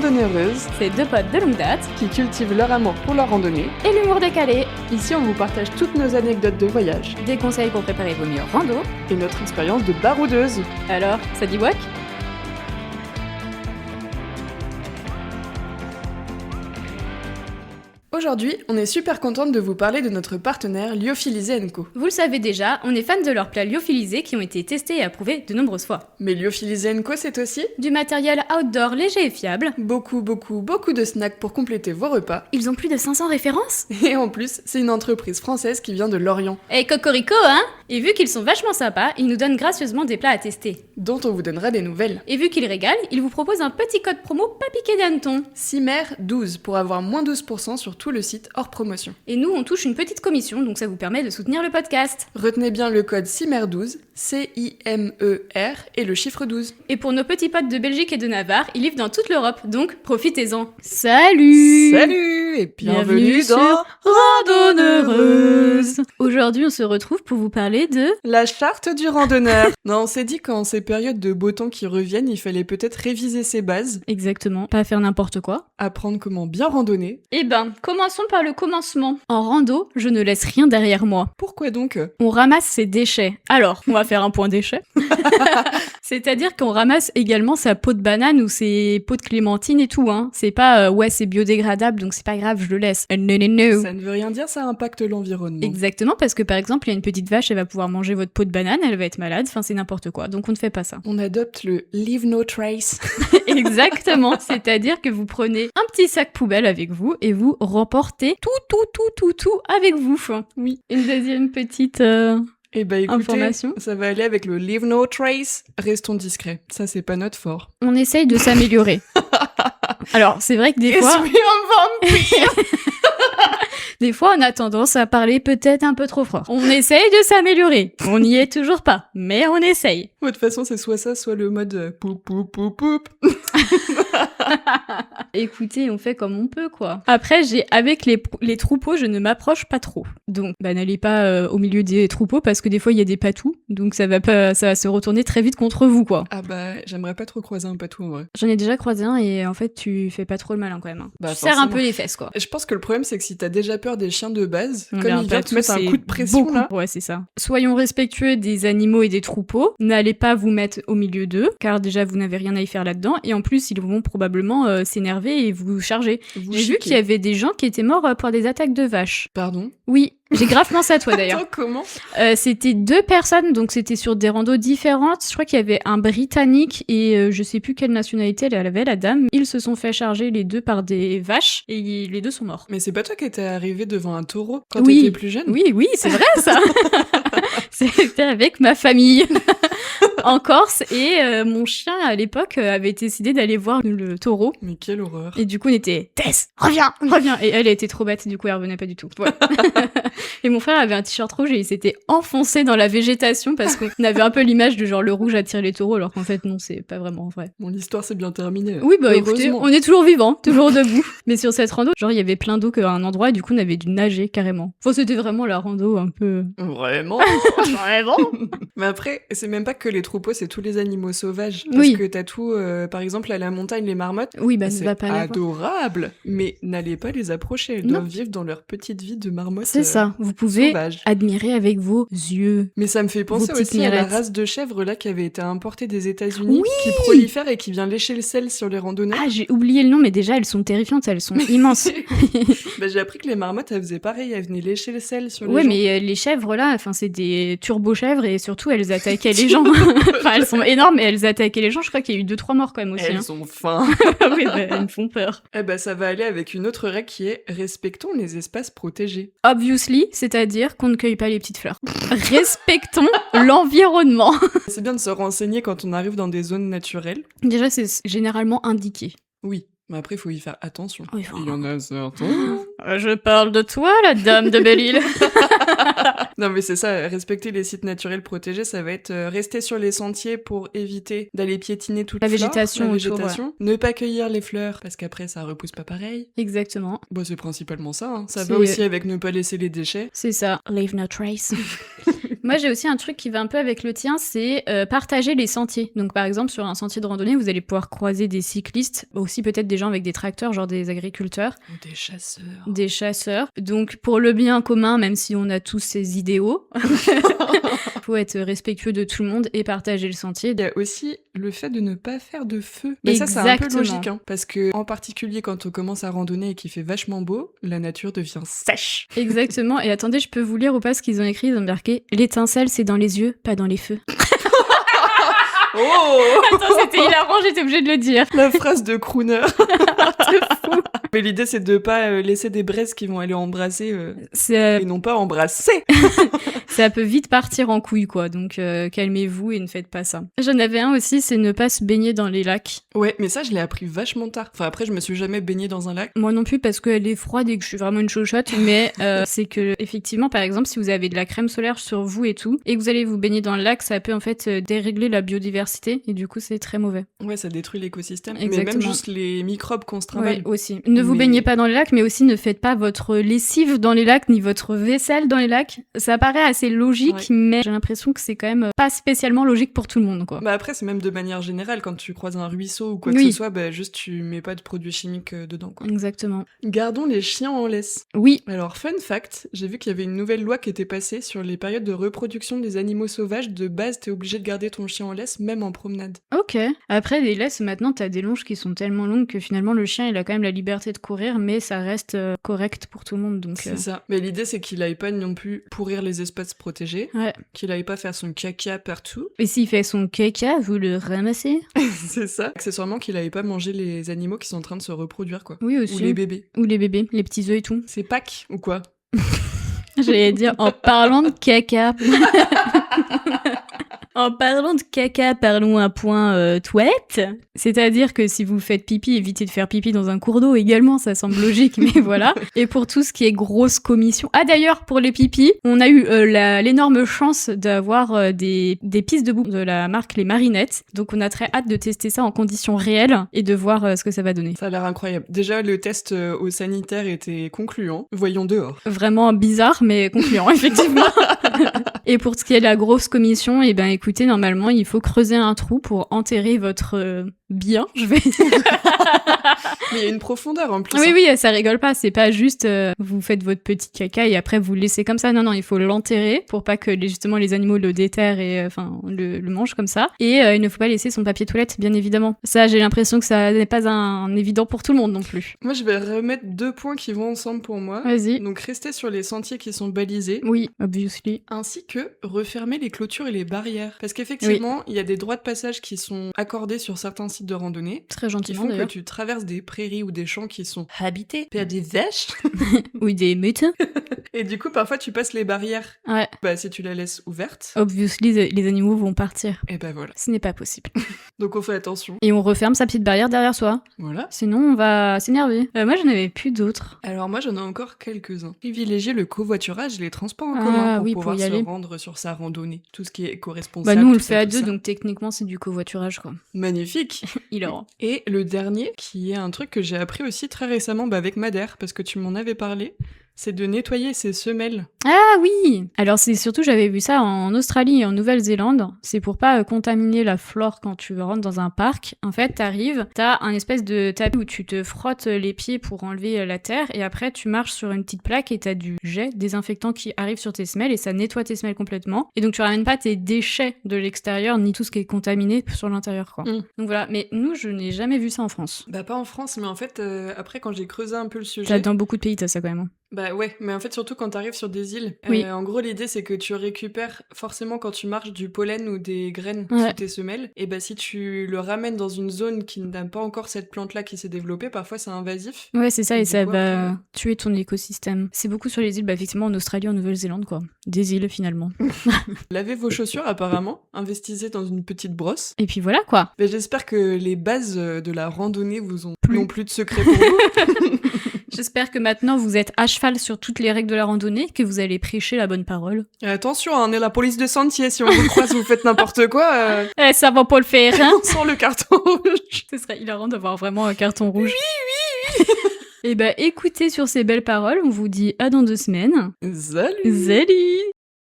Randonneureuses, C'est deux potes de longue date qui cultivent leur amour pour la randonnée. et l'humour décalé. Ici, on vous partage toutes nos anecdotes de voyage Des conseils pour préparer vos meilleurs randos. et notre expérience de baroudeuse. Alors, ça dit wak? Aujourd'hui, on est super contente de vous parler de notre partenaire Lyophilisé &Co. Vous le savez déjà, on est fan de leurs plats lyophilisés qui ont été testés et approuvés de nombreuses fois. Mais Lyophilisé &Co, c'est aussi Du matériel outdoor léger et fiable. beaucoup de snacks pour compléter vos repas. Ils ont plus de 500 références. Et en plus, c'est une entreprise française qui vient de Lorient, Et cocorico, hein? Et vu qu'ils sont vachement sympas, ils nous donnent gracieusement des plats à tester. dont on vous donnera des nouvelles. Et vu qu'ils régalent, ils vous proposent un petit code promo pas piqué d'hanneton. CIMER12 pour avoir moins 12% sur tout le site hors promotion. Et nous, on touche une petite commission, donc ça vous permet de soutenir le podcast. Retenez bien le code CIMER12, C-I-M-E-R et le chiffre 12. Et pour nos petits potes de Belgique et de Navarre, ils livrent dans toute l'Europe, donc profitez-en. Salut! Salut et bienvenue sur dans Randonneureuse. Aujourd'hui, on se retrouve pour vous parler de... la charte du randonneur. Non, on s'est dit qu'en ces périodes de beau temps qui reviennent, il fallait peut-être réviser ses bases, Exactement, pas faire n'importe quoi. apprendre comment bien randonner. Eh ben, commençons par le commencement. En rando, je ne laisse rien derrière moi. Pourquoi donc On ramasse ses déchets. Alors, on va faire un point déchets. C'est-à-dire qu'on ramasse également sa peau de banane ou ses peaux de clémentine et tout, hein. C'est pas, ouais, c'est biodégradable, donc c'est pas grave, je le laisse. No. Ça ne veut rien dire, ça impacte l'environnement. Exactement, parce que par exemple, il y a une petite vache, elle va pouvoir manger votre peau de banane, elle va être malade, enfin c'est n'importe quoi, donc on ne fait pas ça. On adopte le Leave No Trace. Exactement, c'est-à-dire que vous prenez un petit sac poubelle avec vous et vous remportez tout avec vous. Oui. Une deuxième petite Eh ben écoutez, information. ça va aller avec le Leave No Trace. Restons discrets, ça c'est pas notre fort. On essaye de s'améliorer. Alors, c'est vrai que des fois, des fois, on a tendance à parler peut-être un peu trop fort. On essaye de s'améliorer. On n'y est toujours pas, mais on essaye. De toute façon, c'est soit ça, soit le mode poup poup poup poup. Écoutez, on fait comme on peut, quoi. Après, avec les troupeaux, je ne m'approche pas trop. Donc, n'allez pas au milieu des troupeaux parce que des fois, il y a des patous. Donc, ça va se retourner très vite contre vous, quoi. Ah bah, j'aimerais pas trop croiser un patou en vrai. J'en ai déjà croisé un et en fait, tu fais pas trop le malin quand même. Hein. Bah, tu serres un forcément. peu les fesses, quoi. Et je pense que le problème, c'est que si t'as déjà peur des chiens de base, Mais comme un il vient patou, te mettre un c'est coup de pression beaucoup. là. Ouais, c'est ça. Soyons respectueux des animaux et des troupeaux. N'allez pas vous mettre au milieu d'eux, car déjà, vous n'avez rien à y faire là-dedans. Et en plus, ils vont probablement s'énerver et vous charger. Vous J'ai vu chiquez. qu'il y avait des gens qui étaient morts pour des attaques de vaches. Pardon. Oui, j'ai grave pensé à toi d'ailleurs. Attends, comment C'était 2 personnes, donc c'était sur des randos différentes. Je crois qu'il y avait un Britannique et je sais plus quelle nationalité elle avait, la dame. Ils se sont fait charger les deux par des vaches et les deux sont morts. Mais c'est pas toi qui étais arrivé devant un taureau quand Oui. t'étais plus jeune? Oui, c'est vrai ça. C'était avec ma famille en Corse et mon chien à l'époque avait décidé d'aller voir le taureau. Mais quelle horreur. Et du coup, on était Tess, reviens. Et elle était trop bête, du coup, elle revenait pas du tout. Ouais. Et mon frère avait un t-shirt rouge et il s'était enfoncé dans la végétation parce qu'on avait un peu l'image de genre le rouge attire les taureaux, alors qu'en fait, non, c'est pas vraiment vrai. Bon, l'histoire s'est bien terminée. Oui, bah écoutez, Heureusement. on est toujours vivants, toujours debout. Mais sur cette rando, genre, il y avait plein d'eau qu'à un endroit et du coup, on avait dû nager carrément. Enfin, c'était vraiment la rando un peu... Vraiment. Vraiment. Mais après, c'est même pas que les troupeaux, c'est tous les animaux sauvages. Parce Oui. que t'as tout, par exemple, à la montagne, les marmottes. Oui, bah, ne c'est va pas là. adorable, mais n'allez pas les approcher. Elles Non. doivent vivre dans leur petite vie de marmotte. C'est ça, vous pouvez Sauvage. admirer avec vos yeux. Mais ça me fait penser petites aussi à la mirettes. race de chèvre là qui avait été importée des États-Unis, Oui. qui prolifère et qui vient lécher le sel sur les randonneurs. Ah, j'ai oublié le nom, mais déjà, elles sont terrifiantes, elles sont immenses. Bah, j'ai appris que les marmottes elles faisaient pareil, elles venaient lécher le sel sur les Ouais, gens. mais les chèvres là, enfin c'est des turbo-chèvres et surtout elles attaquaient les gens. Enfin elles sont énormes et elles attaquaient les gens. Je crois qu'il y a eu 2-3 morts quand même aussi. Elles Hein. ont faim. Oui, bah, elles me font peur. Eh ben ça va aller avec une autre règle qui est respectons les espaces protégés. Obviously, c'est-à-dire qu'on ne cueille pas les petites fleurs. Respectons l'environnement. C'est bien de se renseigner quand on arrive dans des zones naturelles. Déjà, c'est généralement indiqué. Oui, mais après il faut y faire attention. Oui, Il y en a certains. Je parle de toi, la dame de Belle-Île. Non mais c'est ça, respecter les sites naturels protégés, ça va être rester sur les sentiers pour éviter d'aller piétiner toute La flore, végétation la autour, végétation. Ne pas cueillir les fleurs parce qu'après ça repousse pas pareil. Exactement. Bon, c'est principalement ça. Hein. Ça C'est- va aussi avec ne pas laisser les déchets. C'est ça. Leave no trace. Moi, j'ai aussi un truc qui va un peu avec le tien, c'est partager les sentiers. Donc, par exemple, sur un sentier de randonnée, vous allez pouvoir croiser des cyclistes, aussi peut-être des gens avec des tracteurs, genre des agriculteurs. Ou des chasseurs. Des chasseurs. Donc, pour le bien commun, même si on a tous ces idéaux, faut être respectueux de tout le monde et partager le sentier. Il y a aussi le fait de ne pas faire de feu. Mais ça, c'est un peu Exactement. logique, hein, parce que, en particulier, quand on commence à randonner et qu'il fait vachement beau, la nature devient sèche. Exactement. Et attendez, je peux vous lire ou pas ce qu'ils ont écrit? Ils ont marqué « L'étincelle, c'est dans les yeux, pas dans les feux. » Oh Attends, c'était hilarant, j'étais obligée de le dire. La phrase de crooner. C'est fou. Mais l'idée, c'est de pas laisser des braises qui vont aller embrasser C'est, et non pas embrasser. ça peut vite partir en couille, quoi. Donc, calmez-vous et ne faites pas ça. J'en avais un aussi, c'est ne pas se baigner dans les lacs. Ouais, mais ça, je l'ai appris vachement tard. Enfin, après, je me suis jamais baignée dans un lac. Moi non plus, parce qu'elle est froide et que je suis vraiment une chochotte, mais c'est que, effectivement, par exemple, si vous avez de la crème solaire sur vous et tout, et que vous allez vous baigner dans le lac, ça peut en fait dérégler la biodiversité, et du coup, c'est très mauvais. Ouais, ça détruit l'écosystème. Mais Exactement. même juste les microbes qu'on se Ouais, trimballe. aussi. Ne vous Mais- baignez pas dans les lacs, mais aussi ne faites pas votre lessive dans les lacs, ni votre vaisselle dans les lacs. Ça paraît assez logique, Ouais. mais j'ai l'impression que c'est quand même pas spécialement logique pour tout le monde, quoi. Bah après, c'est même de manière générale, quand tu croises un ruisseau ou quoi Oui. que ce soit, bah juste tu mets pas de produits chimiques dedans, quoi. Exactement. Gardons les chiens en laisse. Oui, Alors, fun fact, j'ai vu qu'il y avait une nouvelle loi qui était passée sur les périodes de reproduction des animaux sauvages. De base, t'es obligé de garder ton chien en laisse, même en promenade. ok. Après, les laisses, maintenant, t'as des longes qui sont tellement longues que finalement, le chien, il a quand même la liberté de courir, mais ça reste correct pour tout le monde, donc... C'est ça. Mais l'idée, c'est qu'il aille pas non plus pourrir les espaces protégés, Ouais. qu'il aille pas faire son caca partout. Et s'il fait son caca, vous le ramassez? C'est ça. Accessoirement, qu'il aille pas manger les animaux qui sont en train de se reproduire, quoi. Oui, Ou aussi. les bébés. Ou les bébés, les petits œufs et tout. C'est Pâques ou quoi? J'allais dire, en parlant de caca. En parlant de caca, parlons un point toilette. C'est-à-dire que si vous faites pipi, évitez de faire pipi dans un cours d'eau également, ça semble logique, mais voilà. Et pour tout ce qui est grosse commission. Ah d'ailleurs, pour les pipis, on a eu l'énorme chance d'avoir des pistes de boue de la marque Les Marinettes. Donc on a très hâte de tester ça en conditions réelles et de voir ce que ça va donner. Ça a l'air incroyable. Déjà, le test au sanitaire était concluant. Voyons dehors. Vraiment bizarre, mais concluant, effectivement. Et pour ce qui est de la grosse commission, eh ben écoutez, normalement, il faut creuser un trou pour enterrer votre bien, je vais... Mais il y a une profondeur en plus. Oui, hein. oui, ça rigole pas, c'est pas juste vous faites votre petit caca et après vous le laissez comme ça. Non, non, il faut l'enterrer pour pas que justement les animaux le déterrent et enfin le mangent comme ça. Et il ne faut pas laisser son papier toilette, bien évidemment. Ça, j'ai l'impression que ça n'est pas un évident pour tout le monde non plus. Moi, je vais remettre 2 points qui vont ensemble pour moi. Vas-y. Donc, rester sur les sentiers qui sont balisés. Oui, obviously. Ainsi que refermer les clôtures et les barrières. Parce qu'effectivement, il y a des droits de passage qui sont accordés sur certains sites de randonnée. Très Qui gentiment font que d'ailleurs. tu traverses des prairies ou des champs qui sont habités par des vaches. Oui, des meutes. Et du coup, parfois, tu passes les barrières. Ouais. Bah, si tu la laisses ouverte, Obviously, les animaux vont partir. et bah voilà. Ce n'est pas possible. Donc, on fait attention. Et on referme sa petite barrière derrière soi. Voilà. Sinon, on va s'énerver. Moi, j'en avais plus d'autres. Alors moi, j'en ai encore quelques-uns. Privilégier le covoiturage et les transports en Ah, commun pour oui, pour pouvoir y se aller. rendre sur sa randonnée. Tout ce qui est Bah, éco-responsable. nous, on le tout fait ça, à tout deux, ça. donc techniquement, c'est du covoiturage, quoi. Magnifique. Hilarant. Et le dernier, qui est un truc que j'ai appris aussi très récemment avec Madère, parce que tu m'en avais parlé, c'est de nettoyer ses semelles. Ah oui! Alors, c'est surtout, j'avais vu ça en Australie et en Nouvelle-Zélande. C'est pour pas contaminer la flore quand tu rentres dans un parc. En fait, t'arrives, t'as un espèce de tapis où tu te frottes les pieds pour enlever la terre, et après, tu marches sur une petite plaque et t'as du jet désinfectant qui arrive sur tes semelles, et ça nettoie tes semelles complètement. Et donc, tu ramènes pas tes déchets de l'extérieur, ni tout ce qui est contaminé sur l'intérieur, quoi. Mm. Donc voilà. Mais nous, je n'ai jamais vu ça en France. Bah pas en France, mais en fait, après quand j'ai creusé un peu le sujet... T'as dans beaucoup de pays, t'as ça quand même. Hein. Bah ouais, mais en fait surtout quand t'arrives sur des îles. Oui. En gros l'idée c'est que tu récupères forcément quand tu marches du pollen ou des graines Ouais. sous tes semelles. Et bah si tu le ramènes dans une zone qui n'a pas encore cette plante-là qui s'est développée, parfois c'est invasif. Ouais, c'est ça, Et et du ça coup, va après- tuer ton écosystème. C'est beaucoup sur les îles, bah effectivement en Australie, en Nouvelle-Zélande, quoi. Des îles, finalement. Lavez vos chaussures apparemment, investissez dans une petite brosse. Et puis voilà, quoi. Mais j'espère que les bases de la randonnée vous ont Plus. non plus de secret pour vous. J'espère que maintenant vous êtes à cheval sur toutes les règles de la randonnée, que vous allez prêcher la bonne parole. Et attention, on est la police de sentier, si on vous croise vous faites n'importe quoi, Eh, ça va pas le faire, hein. sans le carton rouge. Ce serait hilarant d'avoir vraiment un carton rouge. Oui. Et bah écoutez sur ces belles paroles, on vous dit à dans 2 semaines. Salut. Salut!